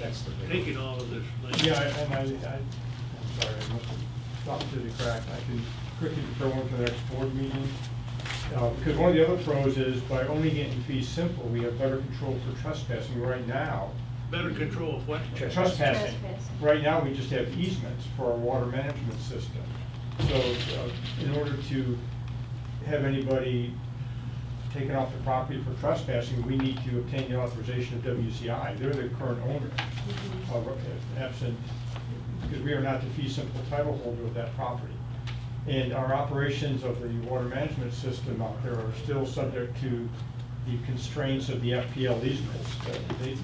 That's the big taking all of this. Yeah, and I'm sorry, I must have stopped through the crack. I can quickly throw one to the next board meeting. Because one of the other pros is by only getting fees simple, we have better control for trespassing right now. Better control of what? Trespassing. Right now, we just have easements for our water management system. So in order to have anybody taken off the property for trespassing, we need to obtain the authorization of WCI. They're the current owner, absent, because we are not the fee simple title holder of that property. And our operations of the water management system out there are still subject to the constraints of the FPL easements.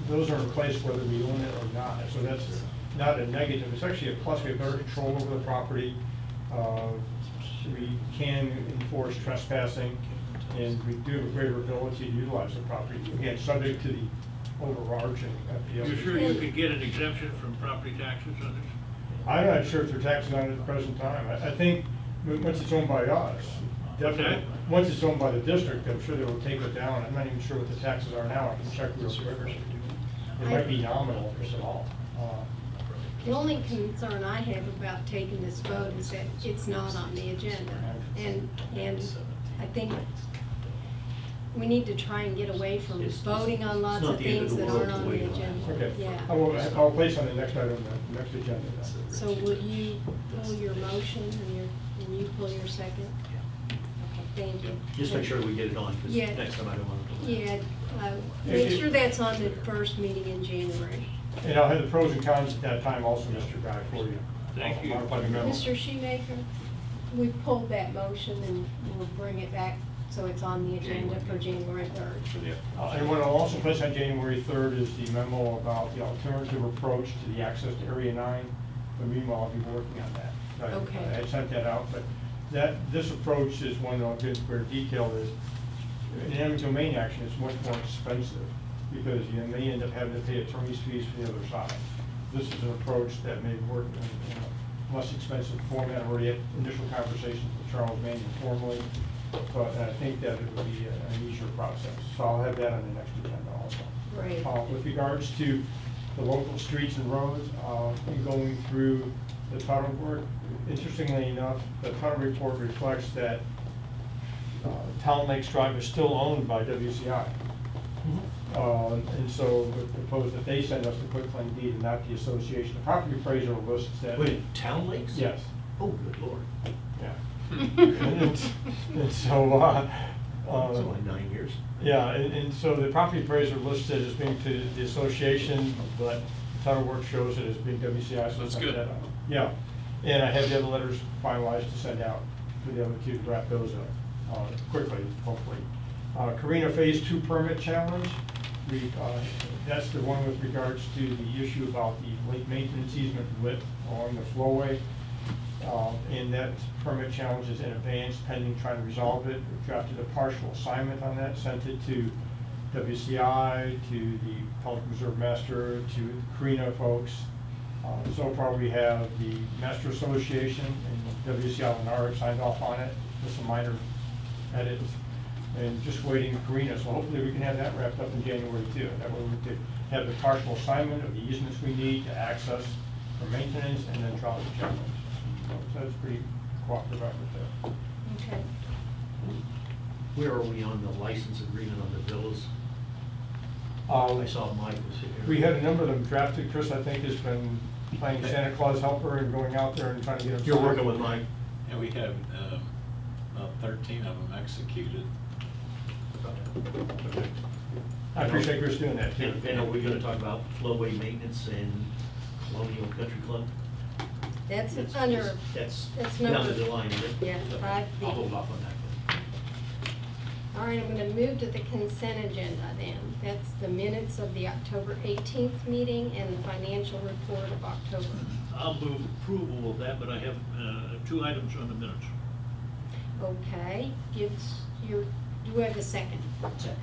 Those are in place whether we own it or not. So that's not a negative. It's actually a plus. We have better control over the property. We can enforce trespassing, and we do have a greater ability to utilize the property. Again, subject to the overarching FPL. You sure you could get an exemption from property taxes on this? I'm not sure if they're taxing on it at the present time. I think once it's owned by us, definitely. Okay. Once it's owned by the district, I'm sure they will take it down. I'm not even sure what the taxes are now. I can check real quick. It might be nominal, if at all. The only concern I have about taking this vote is that it's not on the agenda. And I think we need to try and get away from voting on lots of things that aren't on the agenda. Okay. Yeah. I'll place on the next item, the next agenda. So will you pull your motion and you pull your second? Okay, thank you. Just make sure we get it on, because Yeah. next time I don't want to. Yeah, make sure that's on the first meeting in January. And I'll have the pros and cons at that time also, Mr. Guy, for you. Thank you. I'll modify the memo. Mr. Shoemaker, we pulled that motion and we'll bring it back so it's on the agenda for January 3rd. And what I'll also place on January 3rd is the memo about the alternative approach to the access to Area 9. But meanwhile, I'll be working on that. Okay. I had sent that out, but this approach is one that I'll get into greater detail is, in eminent domain action, it's much more expensive because you may end up having to pay attorney's fees for the other side. This is an approach that may work in a less expensive format. I already had initial conversations with Charles Manning informally, but I think that it would be an easier process. So I'll have that on the next agenda also. Great. With regards to the local streets and roads, and going through the title report, interestingly enough, the title report reflects that Town Lakes Drive is still owned by WCI. And so we propose that they send us the quitclaim deed and not the association. The property appraiser lists that. Wait, Town Lakes? Yes. Oh, good lord. Yeah. And so, It's only 9 years. yeah, and so the property appraiser lists it as being to the association, but the title work shows it as being WCI. So That's send good. that out. Yeah, and I have the other letters finalized to send out to the other two to wrap those up quickly, hopefully. Carina Phase 2 permit challenge. That's the one with regards to the issue about the lake maintenance easement width along the flowway. And that permit challenge is in advance pending trying to resolve it. We drafted a partial assignment on that, sent it to WCI, to the Public Reserve Master, to the Carina folks. So far we have the Master Association and WCI and R signed off on it with some minor edits. And just waiting Carina, so hopefully we can have that wrapped up in January too. That way we could have the partial assignment of the easements we need to access for maintenance and then drop the challenge. So that's pretty cooperative effort there. Okay. Where are we on the license agreement on the villas? Um, I saw Mike was here. We had a number of them drafted. Chris, I think, has been playing Santa Claus helper and going out there and trying to get them. You're signed. working with Mike? And we have about 13 of them executed. I appreciate Chris doing that too. And are we gonna talk about flowway maintenance and Colonial Country Club? That's under, That's that's down number- the line, is it? yeah, 5B. I'll hold off on that. All right, I'm going to move to the consent agenda then. That's the minutes of the October 18th meeting and the financial report of October. I'll move approval of that, but I have 2 items on the minutes. Okay, do we have a second? Second.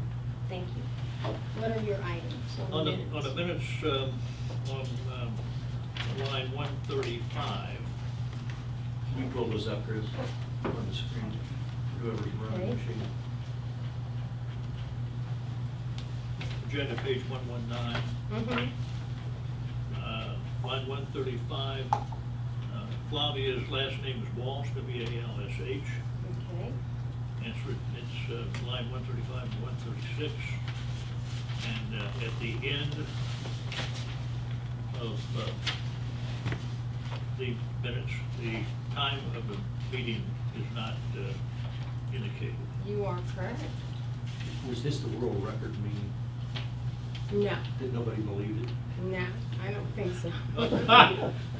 Thank you. What are your items On on the the minutes? minutes, on line 135, Can you pull those up, Chris, on the screen? Whoever's running the Okay. machine. agenda page 119. Mhm. line 135. Flavia's last name is Walsh, W-A-L-S-H. Okay. It's line 135 and 136. And at the end of the minutes, the time of the meeting is not indicated. You are correct. Was this the world record meeting? No, That nobody believed it? no, I don't think so.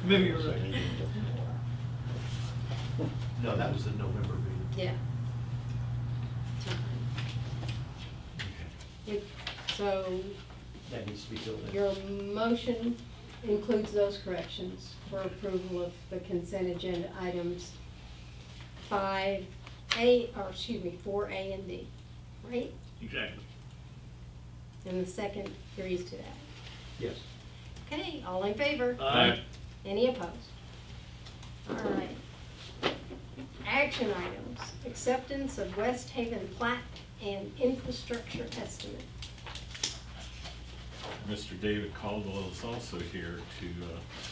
Maybe you're right. No, that was the November meeting. Yeah. So That needs to be filled in. your motion includes those corrections for approval of the consent agenda items 4A and D, right? Exactly. And the second agrees to that. Yes. Okay, all in favor? Aye. Any opposed? All right. Action items, acceptance of West Haven plat and infrastructure estimate. Mr. David Caldwell is also here to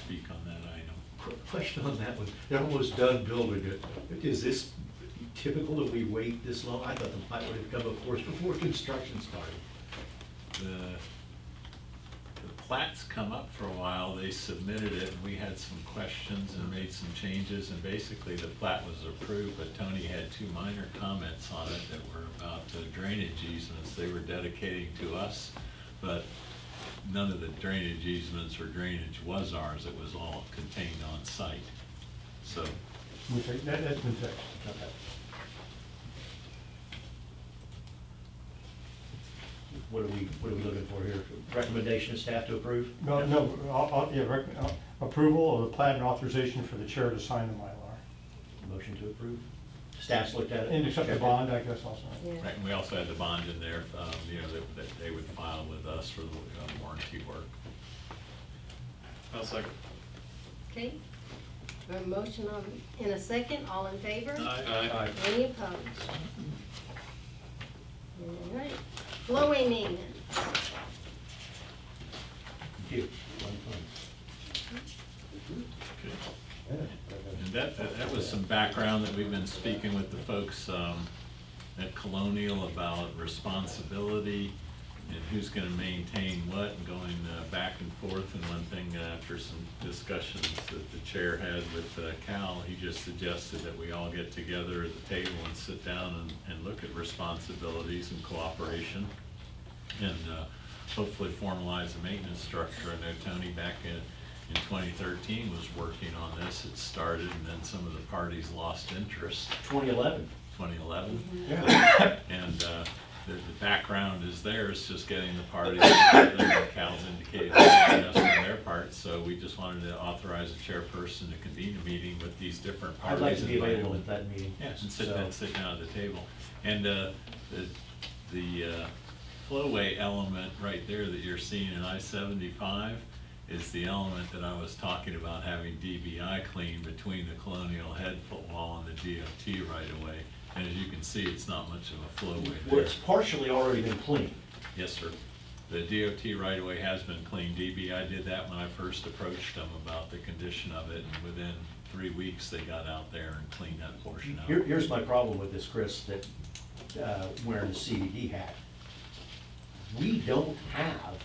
speak on that item. Question on that one. They're almost done building it. Is this typical that we wait this long? I thought the plat would have come, of course, before construction started. The plat's come up for a while, they submitted it, and we had some questions and made some changes, and basically the plat was approved, but Tony had two minor comments on it that were about the drainage easements they were dedicating to us, but none of the drainage easements or drainage was ours, it was all contained on site, so. That's been fixed. Okay. What are we looking for here? Recommendation of staff to approve? No, approval of the plat and authorization for the chair to sign the Mylar. Motion to approve? Staff's looked at it? And accept the bond, I guess, also. Yeah. Right, and we also had the bond in there, that they would file with us for the warranty work. I'll second. Okay, we have a motion in a second, all in favor? Aye. Any opposed? All right, flowing maintenance. Thank you. And that was some background that we've been speaking with the folks at Colonial about responsibility and who's gonna maintain what, and going back and forth. And one thing, after some discussions that the chair had with Cal, he just suggested that we all get together at the table and sit down and look at responsibilities and cooperation, and hopefully formalize a maintenance structure. I know Tony back in 2013 was working on this. It started, and then some of the parties lost interest. 2011. 2011. Yeah. And the background is there, it's just getting the parties together, and Cal's indicated yes on their part, so we just wanted to authorize a chairperson to convene a meeting with these different I'd parties. like to be invite available them. at that meeting. Yes, and So- sit down at the table. And the flowway element right there that you're seeing in I-75 is the element that I was talking about having DBI clean between the Colonial head footwall and the DOT right away. And as you can see, it's not much of a flowway Well, there. it's partially already been cleaned. Yes, sir. The DOT right away has been cleaned. DBI did that when I first approached them about the condition of it, and within 3 weeks, they got out there and cleaned that portion out. Here's my problem with this, Chris, that wearing the CDD hat. We don't have,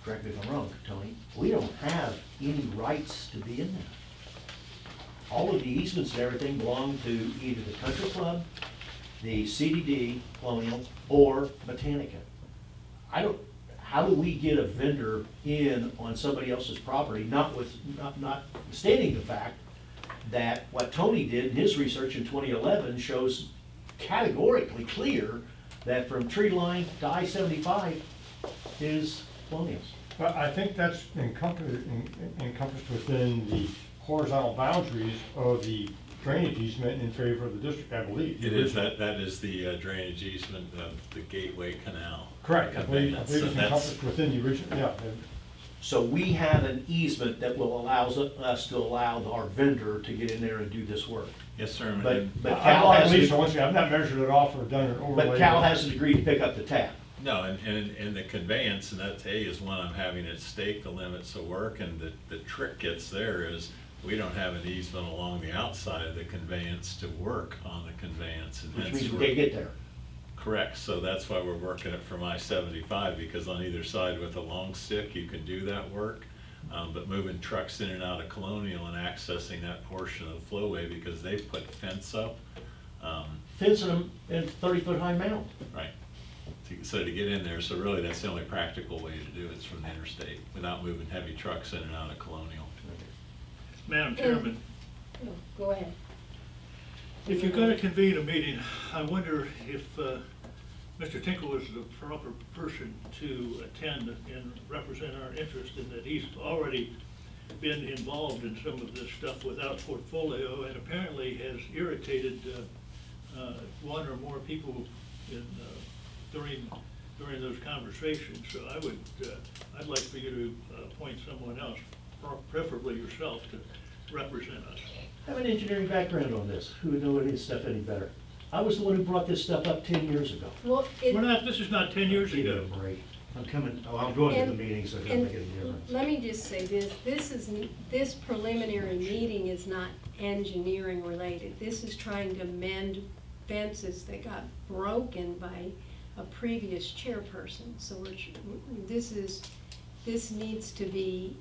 correct me if I'm wrong, Tony, we don't have any rights to be in there. All of the easements and everything belong to either the country club, the CDD, Colonial, or Botanica. How do we get a vendor in on somebody else's property, notwithstanding the fact that what Tony did in his research in 2011 shows categorically clear that from tree line to I-75 is Colonial's. But I think that's encompassed within the horizontal boundaries of the drainage easement in favor of the district, I believe. It is, that is the drainage easement of the Gateway Canal. Correct, I believe Conveyance. it's So that's- encompassed within the original, yeah. So we have an easement that will allows us to allow our vendor to get in there and do this work. Yes, sir. But and- Cal I believe hasn't, so, once again, I've not measured it off or done an overlay. but Cal hasn't agreed to pick up the tab. No, and the conveyance, and that A is one I'm having at stake, the limits of work, and the trick gets there is we don't have an easement along the outside of the conveyance to work on the conveyance. And Which hence means we we're- can't get there. Correct, so that's why we're working it from I-75, because on either side with a long stick, you can do that work. But moving trucks in and out of Colonial and accessing that portion of the flowway, because they've put fence up. Fencing them in 30-foot high mound. Right. So to get in there, so really that's the only practical way to do it, is from the interstate, without moving heavy trucks in and out of Colonial. Madam Chairman, Oh, go ahead. if you're gonna convene a meeting, I wonder if Mr. Tinkle is the proper person to attend and represent our interest, in that he's already been involved in some of this stuff without portfolio, and apparently has irritated one or more people in, during those conversations. So I'd like for you to appoint someone else, preferably yourself, to represent us. I have an engineering background on this. Who would know this stuff any better? I was the one who brought this stuff up 10 years ago. Well, This is not 10 years Give it ago. a break. I'm going to the And- meetings, so it doesn't and make any difference. let me just say this preliminary meeting is not engineering related. This is trying to mend fences that got broken by a previous chairperson. So this needs to be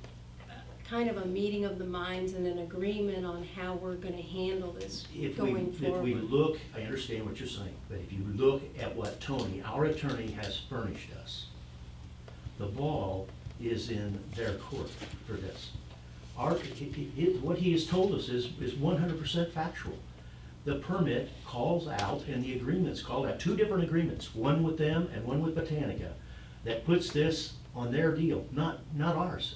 kind of a meeting of the minds and an agreement on how we're gonna handle this going If we forward. look, I understand what you're saying, but if you look at what Tony, our attorney, has furnished us, the ball is in their court for this. What he has told us is 100% factual. The permit calls out, and the agreements call out, 2 different agreements, one with them and one with Botanica, that puts this on their deal, not ours.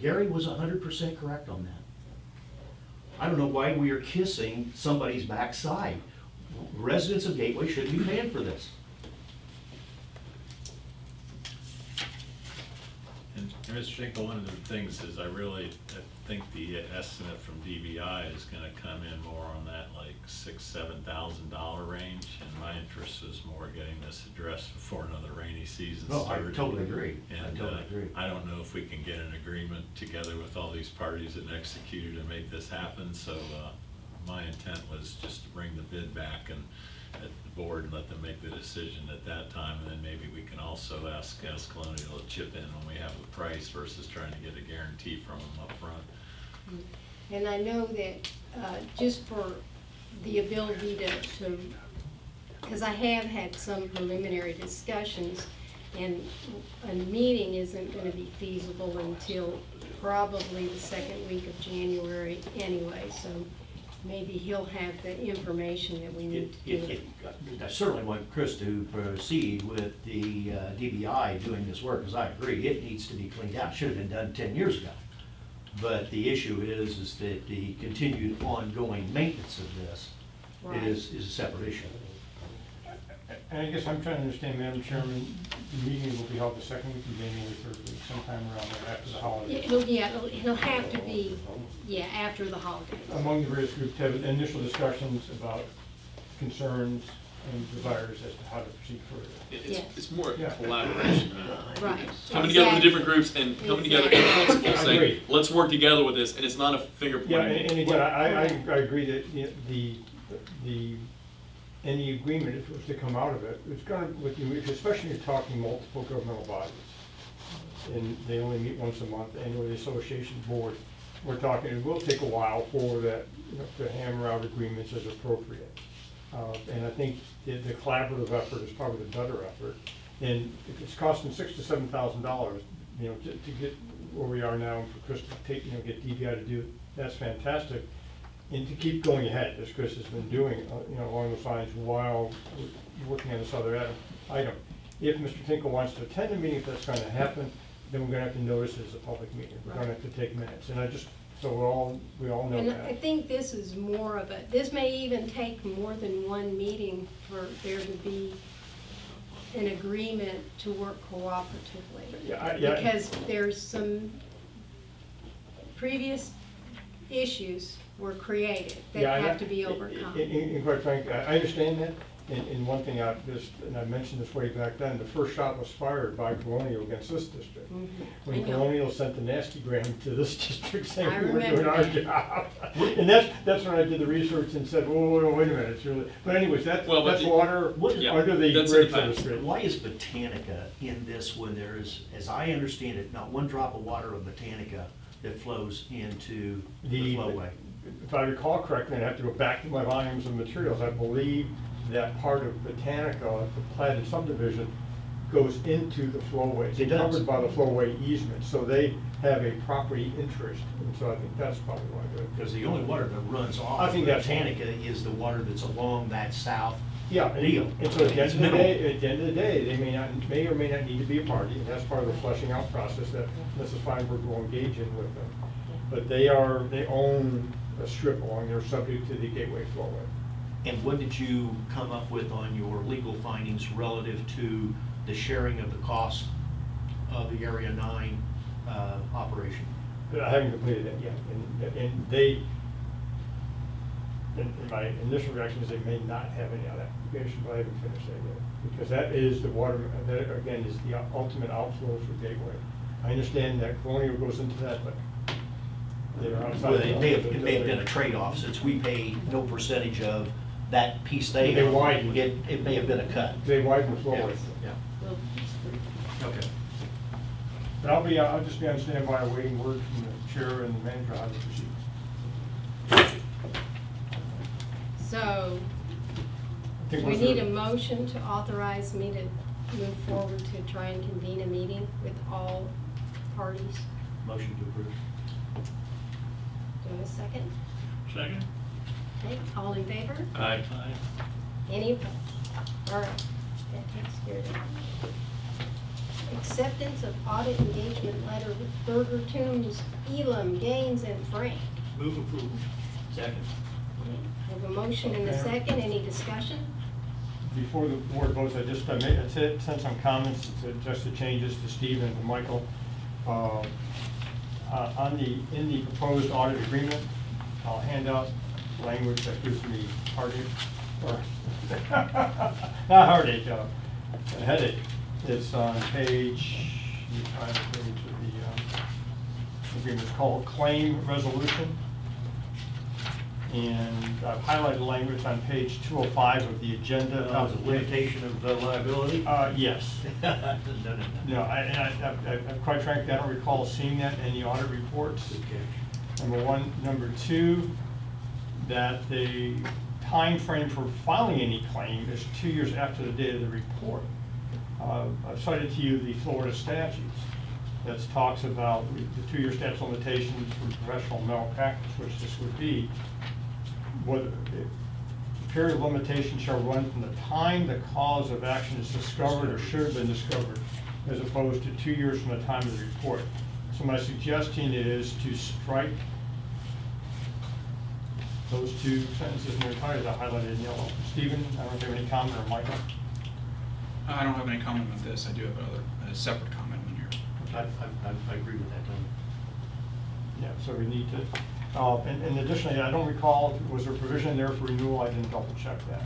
Gary was 100% correct on that. I don't know why we are kissing somebody's backside. Residents of Gateway should be paying for this. And Mr. Tinkle, one of the things is I think the estimate from DBI is gonna come in more on that like $6,000-7,000 range, and my interest is more getting this addressed before another rainy season No, I started. totally agree. I And totally agree. I don't know if we can get an agreement together with all these parties and execute to make this happen, so my intent was just to bring the bid back and at the board and let them make the decision at that time, and then maybe we can also ask Colonial to chip in when we have the price versus trying to get a guarantee from them up front. And I know that, just for the ability to, because I have had some preliminary discussions, and a meeting isn't gonna be feasible until probably the second week of January anyway, so maybe he'll have the information that we need to do. I certainly want Chris to proceed with the DBI doing this work, because I agree, it needs to be cleaned out. Should have been done 10 years ago. But the issue is that the continued ongoing maintenance of this Right. is a separate issue. And I guess I'm trying to understand, Madam Chairman, the meeting will be held the second week of January, third week, sometime around there after the holidays. It'll have to be, after the holidays. Among the various groups, to have initial discussions about concerns and desires as to how to proceed further. Yes. It's more Yeah. collaboration. Right. Coming together with the different groups and coming together in principle, I saying, agree. let's work together with this, and it's not a finger Yeah, pointing. and again, I agree that any agreement, if it was to come out of it, it's gonna, especially if you're talking multiple governmental bodies, and they only meet once a month, annually, the association board, we're talking, it will take a while for that, to hammer out agreements as appropriate. And I think the collaborative effort is probably the better effort. And if it's costing $6,000 to $7,000, to get where we are now, and for Chris to take, get DBI to do it, that's fantastic. And to keep going ahead, as Chris has been doing, along those lines, while we're working on this other item. If Mr. Tinkle wants to attend the meeting, if that's gonna happen, then we're gonna have to notice it as a public meeting. We're gonna have to take minutes, and so we all know And that. I think this is more of this may even take more than one meeting for there to be an agreement to work cooperatively. Yeah. Because there's some previous issues were created that Yeah, have to be overcome. And quite frankly, I understand that, And one thing and I mentioned this way back then, the first shot was fired by Colonial against this district. I When know. Colonial sent the nasty gram to this district saying I we weren't doing remember our that. job. And that's when I did the research and said, whoa, wait a minute, it's really, but anyways, that's Well, but that's the- water Yeah, under the that's in the bridge, so to past. speak. Why is Botanica in this when there is, as I understand it, not one drop of water of Botanica that flows into the flowway? If I recall correctly, and I have to go back to my volumes of materials, I believe that part of Botanica, the platted subdivision, goes into the flowway. It's It does. covered by the flowway easement, so they have a property interest, and so I think that's probably why they're. Because the only water that runs off I of think that's- Botanica is the water that's along that south Yeah, deal. and so at the end It's of the minimal. day, they may or may not need to be a party, and that's part of the fleshing out process that Mrs. Feinberg will engage in with them. But they own a strip along there subject to the Gateway Flowway. And what did you come up with on your legal findings relative to the sharing of the cost of the Area 9 operation? But I haven't completed that yet, and my initial reaction is they may not have any other application, but I haven't finished that yet. Because that is the water, that again is the ultimate outflow for Gateway. I understand that Colonial goes into that, but they're outside. Well, it may have been a trade-off, since we pay no percentage of that piece they They own, widen. it may have been a cut. They widen the flowway. Yeah. Okay. But I'll just be on standby awaiting word from the chair and the manager how to proceed. So, I think we once need they're- a motion to authorize me to move forward to try and convene a meeting with all parties. Motion to approve. Do I have a second? Second? Okay, all in favor? Aye. Any opposed? All right, that takes care of that. Acceptance of audit engagement letter with Burger Tombs, Elam, Gaines, and Frank. Move approval. Second. I have a motion and a second, any discussion? Before the board votes, I sent some comments, suggested changes to Steve and to Michael. In the proposed audit agreement, I'll hand out language that gives me heartache, or, not heartache, a headache. It's on page, let me find the page of the agreement, it's called Claim Resolution. And I've highlighted language on page 205 of the agenda. Was it limitation of liability? Yes. No, quite frankly, I don't recall seeing that in the audit reports. Good catch. Number one. Number two, that the time frame for filing any claim is 2 years after the date of the report. I've cited to you the Florida statutes that talks about the 2-year statute of limitations for professional malpractice, which this would be. What, the period of limitation shall run from the time the cause of action is discovered or should have been discovered, as opposed to 2 years from the time of the report. So my suggestion is to strike those two sentences in their entirety that I highlighted in yellow. Stephen, I don't know if you have any comment, or Michael? I don't have any comment on this. I do have a separate comment on here. I agree with that, Tony. Yeah, so we need to, and additionally, I don't recall, was there a provision in there for renewal? I didn't double check that.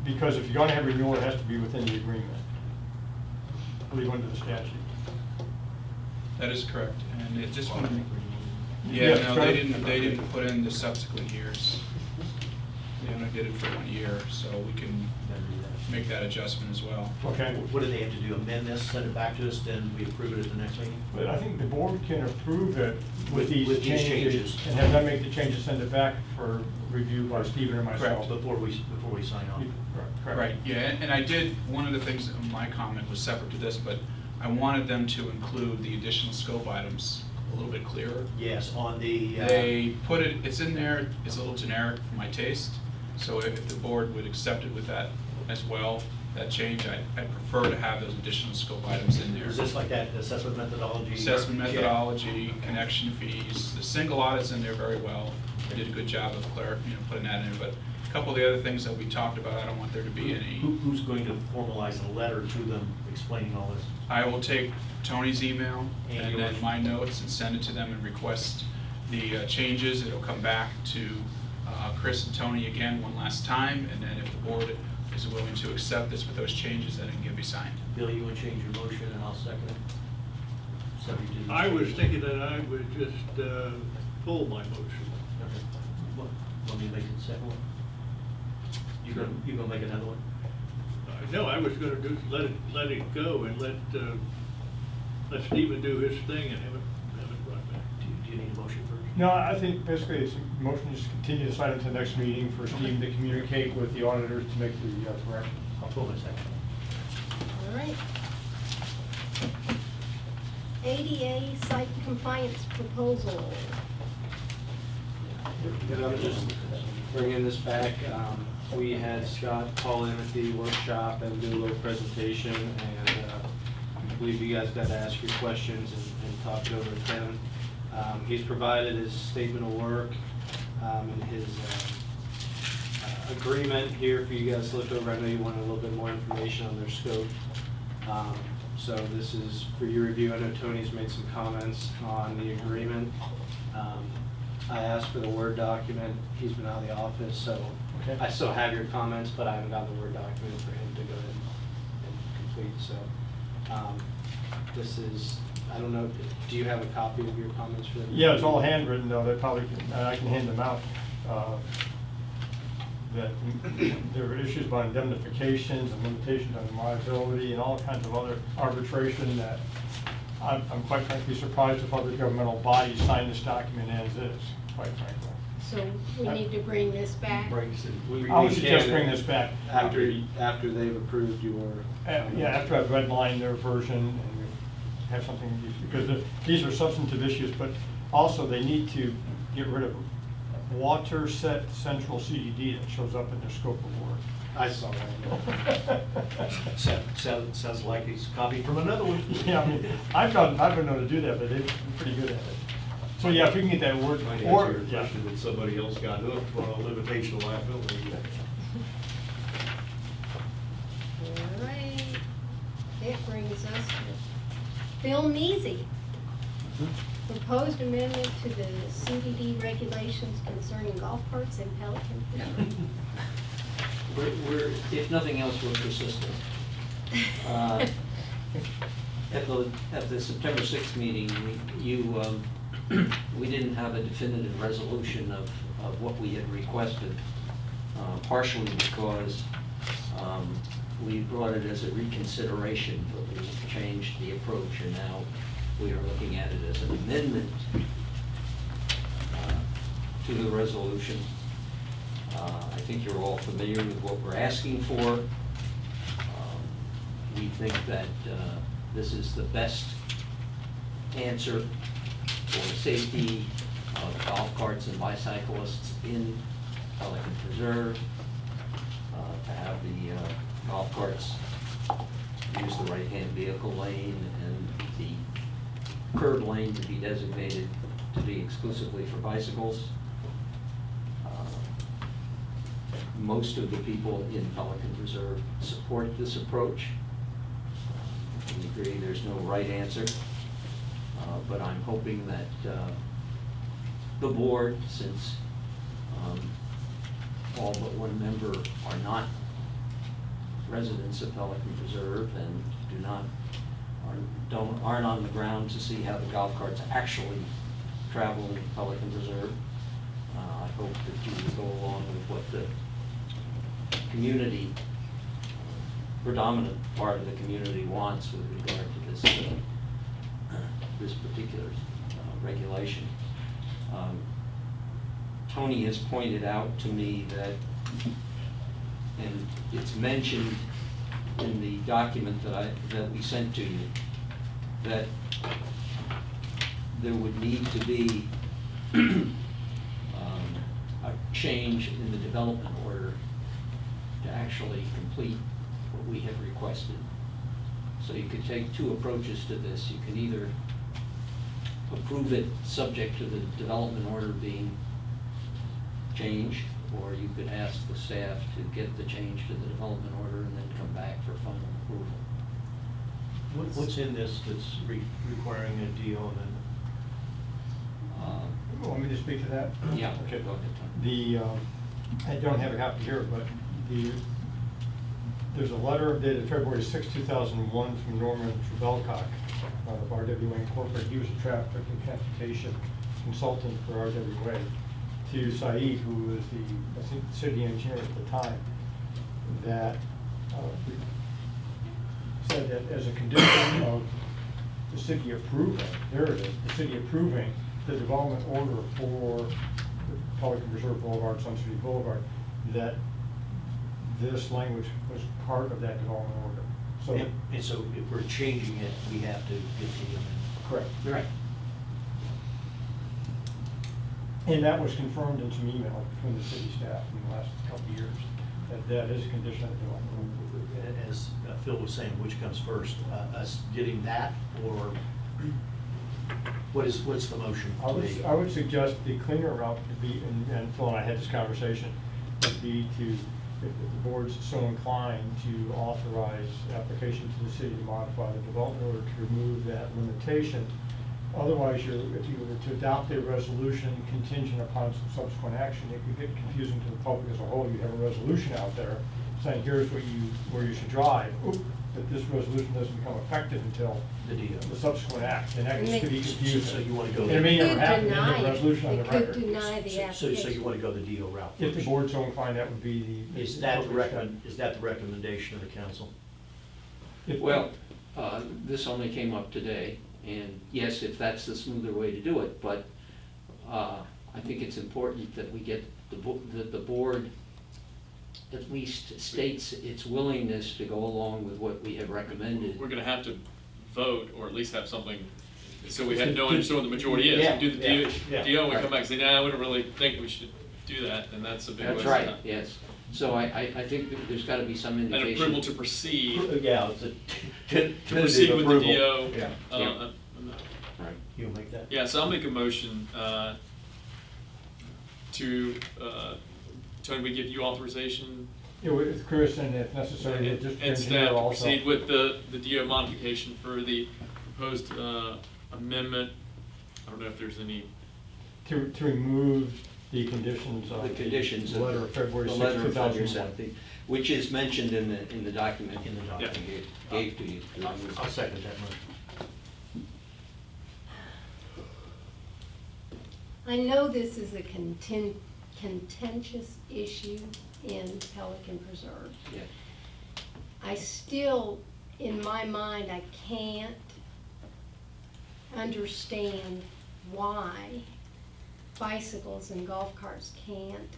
Because if you're gonna have renewal, it has to be within the agreement. I believe under the statute. That is correct, and it just, Well, I think yeah, Yeah, no, try they to- didn't put in the subsequent years. They only did it for 1 year, so we can make that adjustment as well. Okay. What do they have to do, amend this, send it back to us, then we approve it at the next meeting? But I think the board can approve it with these With these changes, changes. and have them make the changes, send it back for review by Stephen or myself. Before we sign off. Correct. Right, yeah, and I did, one of the things, my comment was separate to this, but I wanted them to include the additional scope items a little bit clearer. Yes, on the. They put it, it's in there, it's a little generic for my taste, so if the board would accept it with that as well, that change, I prefer to have those additional scope items in there. Is this like that assessment methodology? Assessment methodology, connection fees, the single audit's in there very well. I did a good job of putting that in, but a couple of the other things that we talked about, I don't want there to be any. Who's going to formalize a letter to them explaining all this? I will take Tony's email And and then yours. my notes and send it to them and request the changes. It'll come back to Chris and Tony again one last time, and then if the board is willing to accept this with those changes, then it can be signed. Bill, you want to change your motion and I'll second it? Subject to these I was changes. thinking that I would just pull my motion. Okay. Want me to make it the second one? You gonna make another one? No, I was gonna just let it go and let Stephen do his thing and have it brought back. Do you need a motion first? No, I think basically it's a motion just to continue this item to the next meeting for Steve to communicate with the auditors to make the correction. I'll pull my second. All right. ADA site compliance proposal. Yeah, I'm just bringing this back. We had Scott call in at the workshop and do a little presentation, and I believe you guys got to ask your questions and talk it over with him. He's provided his statement of work and his agreement here for you guys to look over. I know you wanted a little bit more information on their scope. So this is for your review. I know Tony's made some comments on the agreement. I asked for the Word document. He's been out of the office, so Okay. I still have your comments, but I haven't got the Word document for him to go ahead and complete. So this is, I don't know, do you have a copy of your comments for them? Yeah, it's all handwritten though, they probably can, I can hand them out. That there are issues about indemnifications and limitations on liability and all kinds of other arbitration that I'm quite frankly surprised if other governmental bodies sign this document as is, quite frankly. So we need to bring this back. I would suggest bring this back. After they've approved your. Yeah, after I've redlined their version and we have something, because these are substantive issues, but also they need to get rid of water set central CDD that shows up in their scope of work. I saw that. Sounds like it's copied from another one. Yeah, I mean, I've been known to do that, but they're pretty good at it. So yeah, if we can get that word, Might or, answer your yeah. question that somebody else got hooked on a limitation of liability. All right. That brings us to Phil Measy. Proposed amendment to the CDD regulations concerning golf carts and Pelican. We're, if nothing else, we're persistent. At the September 6th meeting, we didn't have a definitive resolution of what we had requested, partially because we brought it as a reconsideration, but we changed the approach, and now we are looking at it as an amendment to the resolution. I think you're all familiar with what we're asking for. We think that this is the best answer for the safety of golf carts and bicyclists in Pelican Preserve, to have the golf carts use the right-hand vehicle lane and the curb lane to be designated to be exclusively for bicycles. Most of the people in Pelican Preserve support this approach. We agree there's no right answer, but I'm hoping that the board, since all but one member are not residents of Pelican Preserve and aren't on the ground to see how the golf carts actually travel in Pelican Preserve, I hope that you will go along with what the community, predominant part of the community wants with regard to this particular regulation. Tony has pointed out to me that, and it's mentioned in the document that we sent to you, that there would need to be a change in the development order to actually complete what we have requested. So you could take two approaches to this. You can either approve it subject to the development order being changed, or you could ask the staff to get the change to the development order and then come back for final approval. What's in this that's requiring a DO amendment? Want me to speak to that? Yeah, Okay. go ahead, Tom. I don't have a copy here, but there's a letter dated February 6, 2001 from Norman Trebelcock of RWA Incorporated. He was a traffic and transportation consultant for RWA, to Saeed, who was I think, the city engineer at the time, that said that as a condition of the city approving, there it is, the city approving the development order for Pelican Reserve Boulevard, Sun City Boulevard, that this language was part of that development order. So, And so if we're changing it, we have to get the amendment. correct. Right. And that was confirmed in some email between the city staff in the last couple of years, that is a condition of the development order. As Phil was saying, which comes first, us getting that, or what's the motion? I would suggest the cleaner route to be, and Phil and I had this conversation, would be to, if the board's so inclined, to authorize application to the city to modify the development order to remove that limitation. Otherwise, if you were to adopt a resolution contingent upon some subsequent action, it could get confusing to the public as a whole. You have a resolution out there saying, here's where you should drive. Oop, but this resolution doesn't become effective until the subsequent act, and that And could be confusing. So you want to go. And it may never Could happen in deny the it. resolution on the It could record. deny the So application. you want to go the DO route If the first? board's so inclined, that would be the. Is that the appropriate step. is that the recommendation of the council? Well, this only came up today, and yes, if that's the smoother way to do it, but I think it's important that we get that the board at least states its willingness to go along with what we have recommended. We're gonna have to vote, or at least have something, so we have no understanding what the majority is. We do the DO, and we come back and say, nah, we don't really think we should do that, then that's a big waste That's of right, time. yes. So I think that there's gotta be some An indication. approval to proceed, Yeah, it's a to proceed with the DO. Yeah. Right. You'll make that? Yeah, so I'll make a motion to, Tony, we give you authorization Yeah, with Chris, and if necessary, and just and engineer staff to also. proceed with the DO modification for the proposed amendment. I don't know if there's any, To remove the conditions of. The conditions the of letter of February the 6, letter of February 2001. 7th, which is mentioned in the document. In the I document. gave to you. I'll second that motion. I know this is a contentious issue in Pelican Preserve. Yeah. I still, in my mind, I can't understand why bicycles and golf carts can't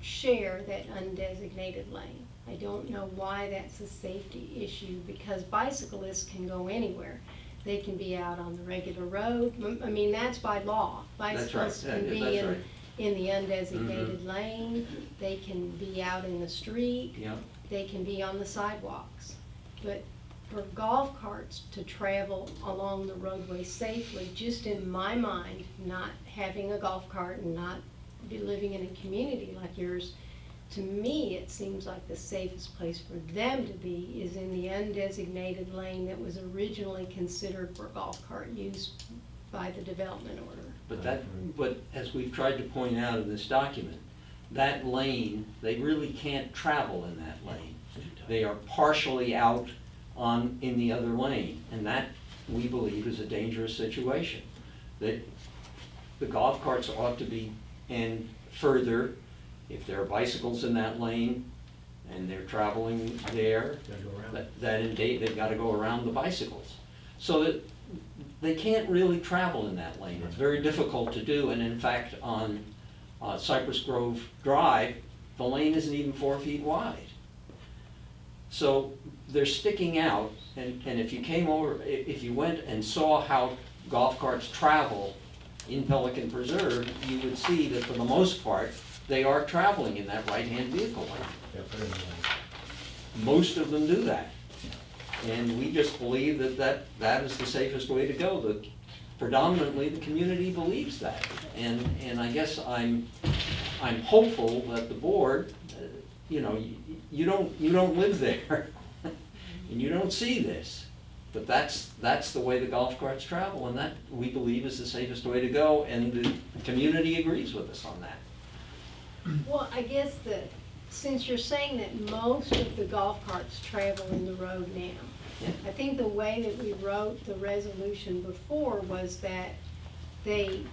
share that undesignated lane. I don't know why that's a safety issue, because bicyclists can go anywhere. They can be out on the regular road. I mean, that's by law. That's right. Bicycles can be That's right. in the undesignated lane. They can be out in the street. Yeah. They can be on the sidewalks. But for golf carts to travel along the roadway safely, just in my mind, not having a golf cart and not be living in a community like yours, to me, it seems like the safest place for them to be is in the undesignated lane that was originally considered for golf cart use by the development order. But as we've tried to point out in this document, that lane, they really can't travel in that lane. They are partially out in the other lane, and that, we believe, is a dangerous situation. That the golf carts ought to be, and further, if there are bicycles in that lane and they're traveling there, Gotta go around. they've got to go around the bicycles. So that they can't really travel in that lane. It's very difficult to do, and in fact, on Cypress Grove Drive, the lane isn't even 4 feet wide. So they're sticking out, and if you came over, if you went and saw how golf carts travel in Pelican Preserve, you would see that for the most part, they are traveling in that right-hand vehicle lane. Yeah, put it in the lane. Most of them do that. And we just believe that is the safest way to go. Predominantly, the community believes that. And I guess I'm hopeful that the board, you don't live there, and you don't see this. But that's the way the golf carts travel, and that, we believe, is the safest way to go, and the community agrees with us on that. Well, I guess that, since you're saying that most of the golf carts travel in the road now, Yeah. I think the way that we wrote the resolution before was that they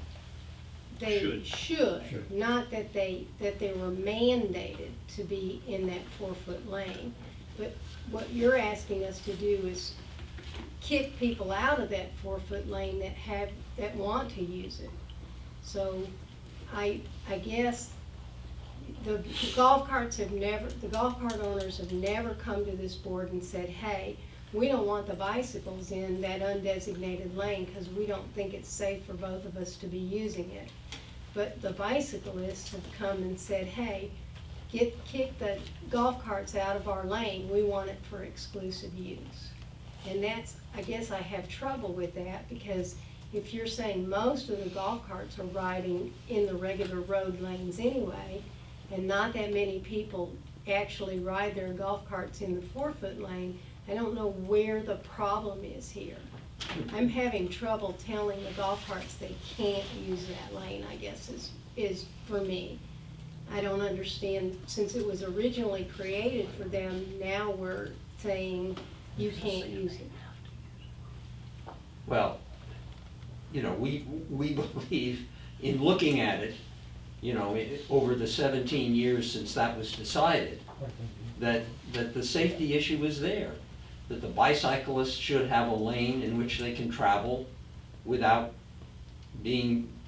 Should. should, not that they were mandated to be in that 4-foot lane. But what you're asking us to do is kick people out of that 4-foot lane that want to use it. So I guess the golf cart owners have never come to this board and said, hey, we don't want the bicycles in that undesignated lane because we don't think it's safe for both of us to be using it. But the bicyclists have come and said, hey, kick the golf carts out of our lane, we want it for exclusive use. And that's, I guess I have trouble with that, because if you're saying most of the golf carts are riding in the regular road lanes anyway, and not that many people actually ride their golf carts in the 4-foot lane, I don't know where the problem is here. I'm having trouble telling the golf carts they can't use that lane, I guess is for me. I don't understand, since it was originally created for them, now we're saying you can't use it. Well, you know, we believe in looking at it, you know, over the 17 years since that was decided, that the safety issue is there, that the bicyclists should have a lane in which they can travel without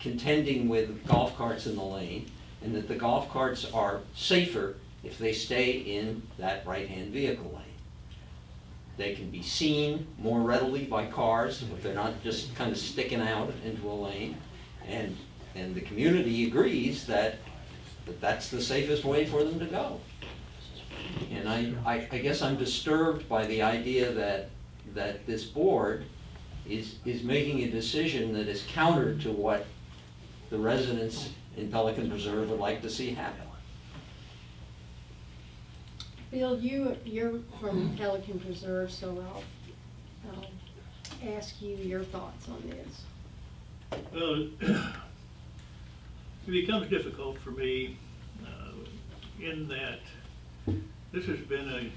contending with golf carts in the lane, and that the golf carts are safer if they stay in that right-hand vehicle lane. They can be seen more readily by cars if they're not just kind of sticking out into a lane. And the community agrees that that's the safest way for them to go. And I guess I'm disturbed by the idea that this board is making a decision that is counter to what the residents in Pelican Preserve would like to see happen. Bill, you're from Pelican Preserve, so I'll ask you your thoughts on this. Well, it becomes difficult for me in that this has been a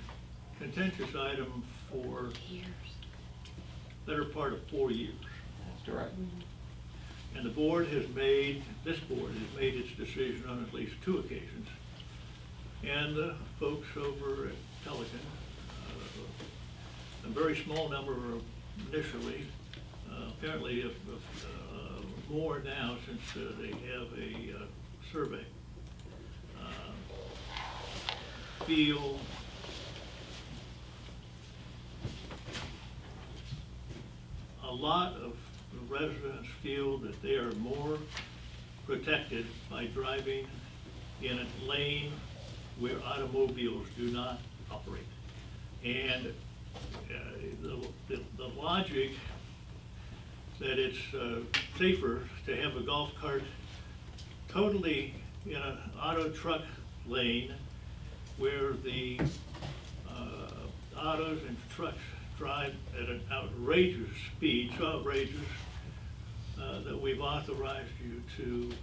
contentious item for the better part of 4 years. That's correct. And this board has made its decision on at least 2 occasions. And the folks over at Pelican, a very small number initially, apparently more now since they have a survey, feel a lot of the residents feel that they are more protected by driving in a lane where automobiles do not operate. And the logic that it's safer to have a golf cart totally in an auto truck lane where the autos and trucks drive at an outrageous speed, so outrageous that we've authorized you to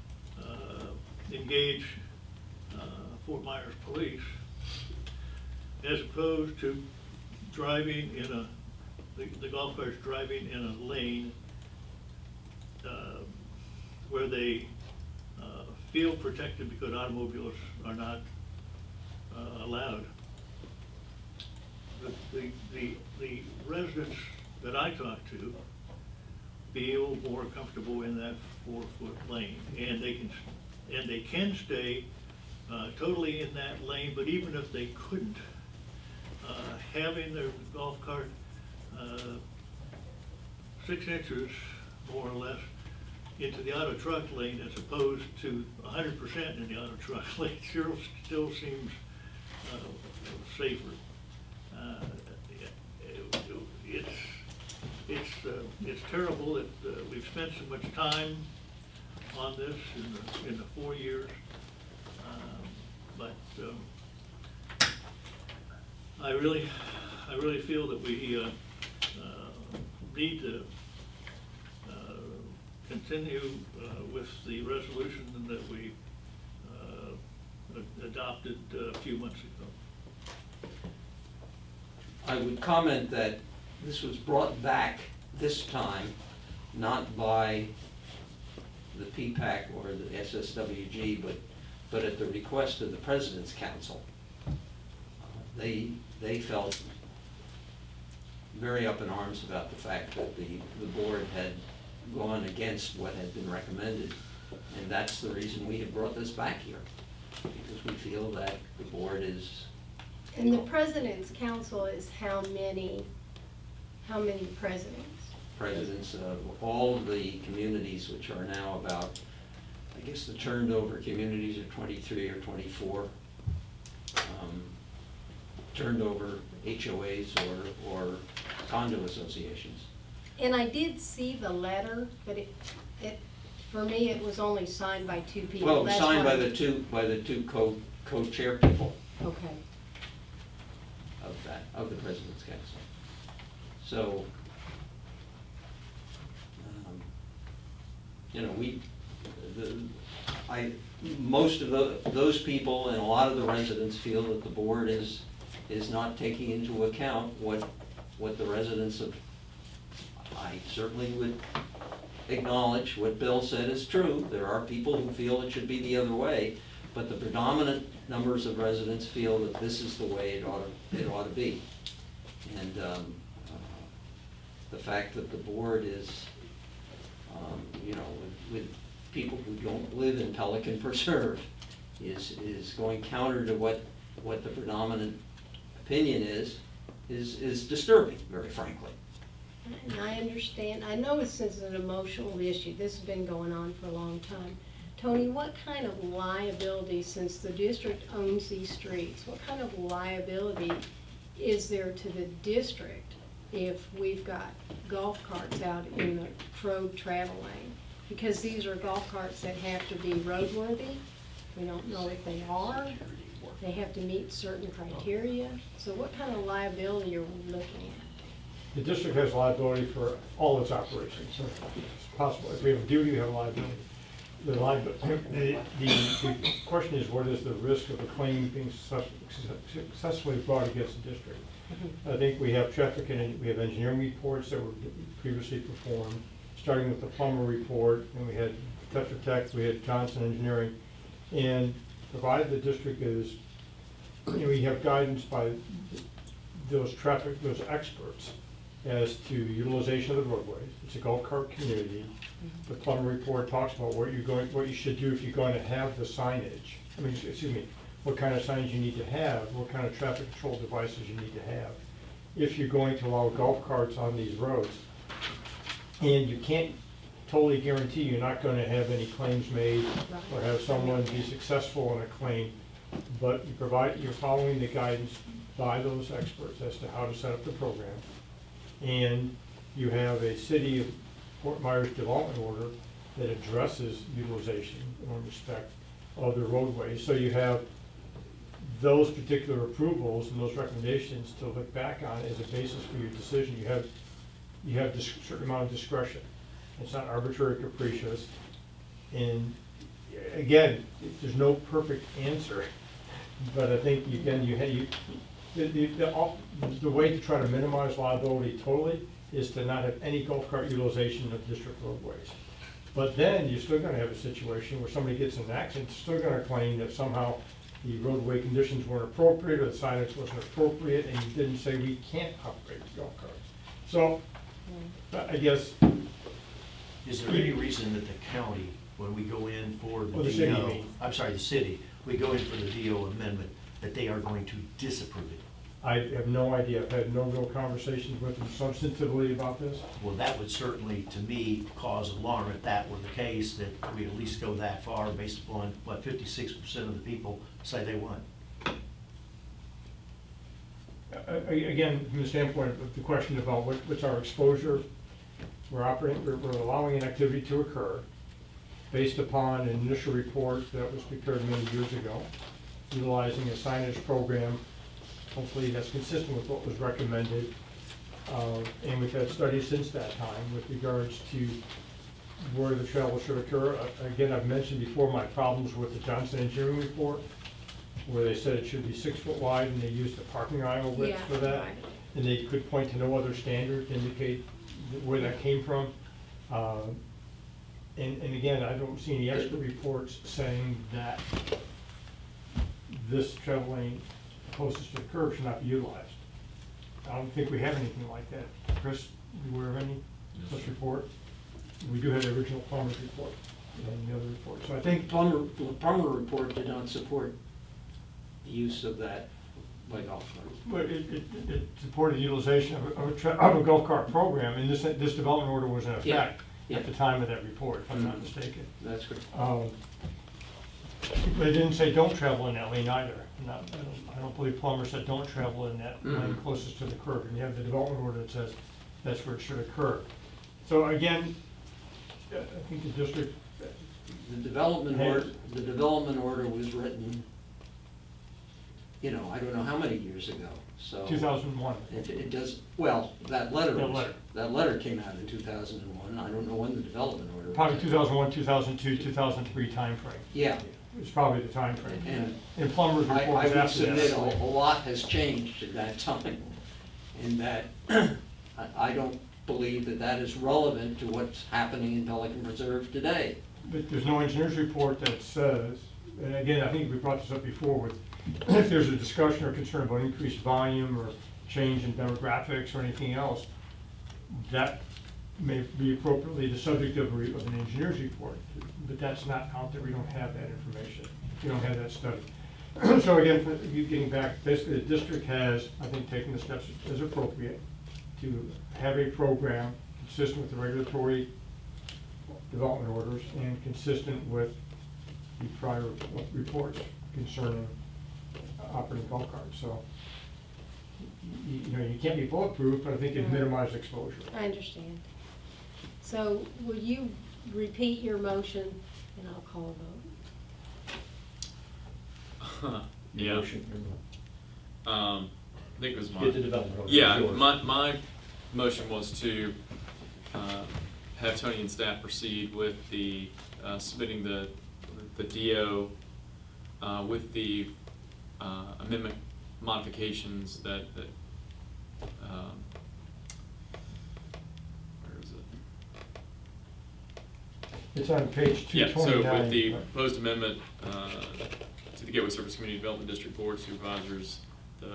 engage Fort Myers Police, as opposed to driving in the golf carts driving in a lane where they feel protected because automobiles are not allowed. The residents that I talk to feel more comfortable in that 4-foot lane, and they can stay totally in that lane. But even if they couldn't, having their golf cart 6 inches more or less into the auto truck lane as opposed to 100% in the auto truck lane still seems safer. It's terrible that we've spent so much time on this in the 4 years, but I really feel that we need to continue with the resolution that we adopted a few months ago. I would comment that this was brought back this time, not by the PPAC or the SSWG, but at the request of the President's Council. They felt very up in arms about the fact that the board had gone against what had been recommended. And that's the reason we have brought this back here, because we feel that the board is. And the President's Council is how many presidents? Presidents of all of the communities, which are now about, I guess the turned over communities are 23 or 24. Turned over HOAs or condo associations. And I did see the letter, but for me, it was only signed by 2 people. Well, it was That's signed why- by the two co-chair people Okay. of the President's Council. So, you know, most of those people and a lot of the residents feel that the board is not taking into account what the residents of, I certainly would acknowledge what Bill said is true. There are people who feel it should be the other way, but the predominant numbers of residents feel that this is the way it ought to be. And the fact that the board is, you know, with people who don't live in Pelican Preserve is going counter to what the predominant opinion is disturbing, very frankly. And I understand, I know this is an emotional issue, this has been going on for a long time. Tony, what kind of liability, since the district owns these streets, what kind of liability is there to the district if we've got golf carts out in the road travel lane? Because these are golf carts that have to be roadworthy, we don't know if they are, they have to meet certain criteria, so what kind of liability are we looking at? The district has liability for all its operations, so it's possible, if we have a duty, we have a liability. The question is, what is the risk of a claim being successfully brought against the district? I think we have traffic and we have engineering reports that were previously performed, starting with the plumber report, and we had Tetra Tech, we had Johnson Engineering, and provided the district is, you know, we have guidance by those experts as to utilization of the roadways. It's a golf cart community. The plumber report talks about what you should do if you're going to have the signage. I mean, excuse me, what kind of signage you need to have, what kind of traffic control devices you need to have. If you're going to allow golf carts on these roads, and you can't totally guarantee you're not going to have any claims made or have someone be successful in a claim, but you're following the guidance by those experts as to how to set up the program. And you have a city of Fort Myers development order that addresses utilization in respect of the roadways. So you have those particular approvals and those recommendations to look back on as a basis for your decision. You have a certain amount of discretion. It's not arbitrary, capricious. And again, there's no perfect answer, but I think the way to try to minimize liability totally is to not have any golf cart utilization of district roadways. But then you're still gonna have a situation where somebody gets in an accident, still gonna claim that somehow the roadway conditions weren't appropriate or the signage wasn't appropriate, and you didn't say we can't operate the golf carts. So, I guess. Is there any reason that the county, when we go in for the Well, the city, you DO, mean. I'm sorry, the city, we go in for the DO amendment, that they are going to disapprove it? I have no idea. I've had no real conversations with them substantively about this. Well, that would certainly, to me, cause alarm if that were the case, that we at least go that far based upon what 56% of the people say they want. Again, from the standpoint of the question about what's our exposure, we're allowing an activity to occur based upon an initial report that was prepared many years ago, utilizing a signage program, hopefully that's consistent with what was recommended. And we've had studies since that time with regards to where the travel should occur. Again, I've mentioned before my problems with the Johnson Engineering report, where they said it should be 6 foot wide, and they used the parking aisle width Yeah, for that. right. And they could point to no other standard to indicate where that came from. And again, I don't see any expert reports saying that this travel lane closest to the curb should not be utilized. I don't think we have anything like that. Chris, you aware of any such report? We do have the original Plummer's report and the other report. So I think The Plummer report did not support the use of that by golf carts. but it supported utilization of a golf cart program, and this development order was in Yeah, effect yeah. at the time of that report, if I'm not mistaken. That's correct. But it didn't say don't travel in that lane either. I don't believe Plummer said don't travel in that lane Mhm. closest to the curb, and you have the development order that says that's where it should occur. So again, I think the district, The development order was written, I don't know how many years ago, so. 2001. It does, well, that letter That was, letter. that letter came out in 2001. I don't know when the development order was. Probably 2001, 2002, 2003 timeframe. Yeah, It's probably the timeframe. and And Plummer's I report was would after that. submit a lot has changed in that time. In that, I don't believe that that is relevant to what's happening in Pelican Preserve today. But there's no engineer's report that says, and again, I think we brought this up before with, if there's a discussion or concern about increased volume or change in demographics or anything else, that may be appropriately the subject of an engineer's report. But that's not out there, we don't have that information, we don't have that study. So again, getting back, basically the district has, I think, taken the steps as appropriate to have a program consistent with the regulatory development orders and consistent with the prior reports concerning operating golf carts. So, you can't be bulletproof, but I think it minimized exposure. I understand. So will you repeat your motion and I'll call a vote? Yeah, Motion. I think it was Get the mine. development order. Yeah, Yours. my motion was to have Tony and staff proceed with the submitting the DO with the amendment modifications that where is it? It's on page Yeah, 229. so with the proposed amendment to the Gateway Service Community Development District Board Supervisors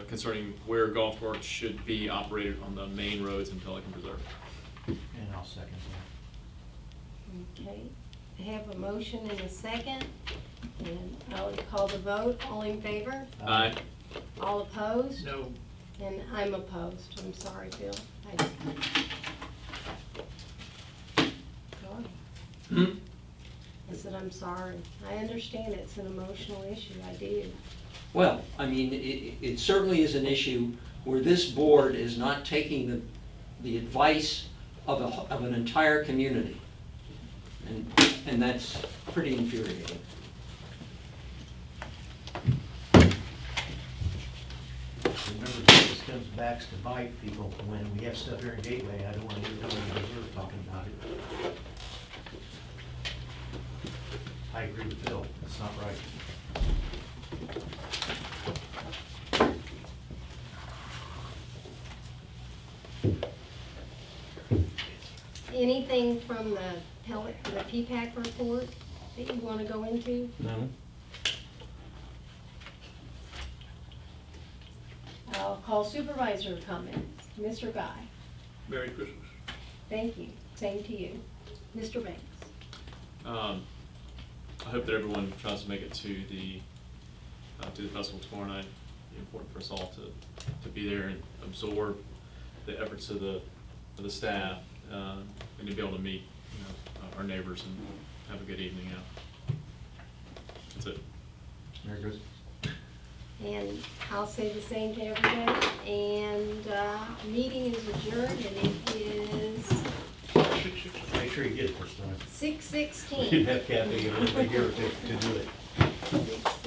concerning where golf carts should be operated on the main roads in Pelican Preserve. And I'll second that. Okay, I have a motion and a second, and I'll call the vote. All in favor? Aye. All opposed? No, And I'm opposed. I'm sorry, Bill. Sorry. I said, I'm sorry. I understand it's an emotional issue. I do. Well, I mean, it certainly is an issue where this board is not taking the advice of an entire community. And that's pretty infuriating. Remember, this comes back to bite people when we have stuff here in Gateway. I don't want to hear Tony Reserve talking about it. I agree with Bill. It's not right. Anything from the P-PAC report that you want to go into? No? I'll call supervisor comments. Mr. Guy, Merry Christmas. thank you. Same to you. Mr. Banks. I hope that everyone tries to make it to the festival tomorrow night. It's important for us all to be there and absorb the efforts of the staff, and to be able to meet, our neighbors and have a good evening out. That's it. Merry Christmas. And I'll say the same to everybody. And meeting is adjourned, and it is Make sure you get it this time. 6:16. You'd have Kathy here to do it. 6:16.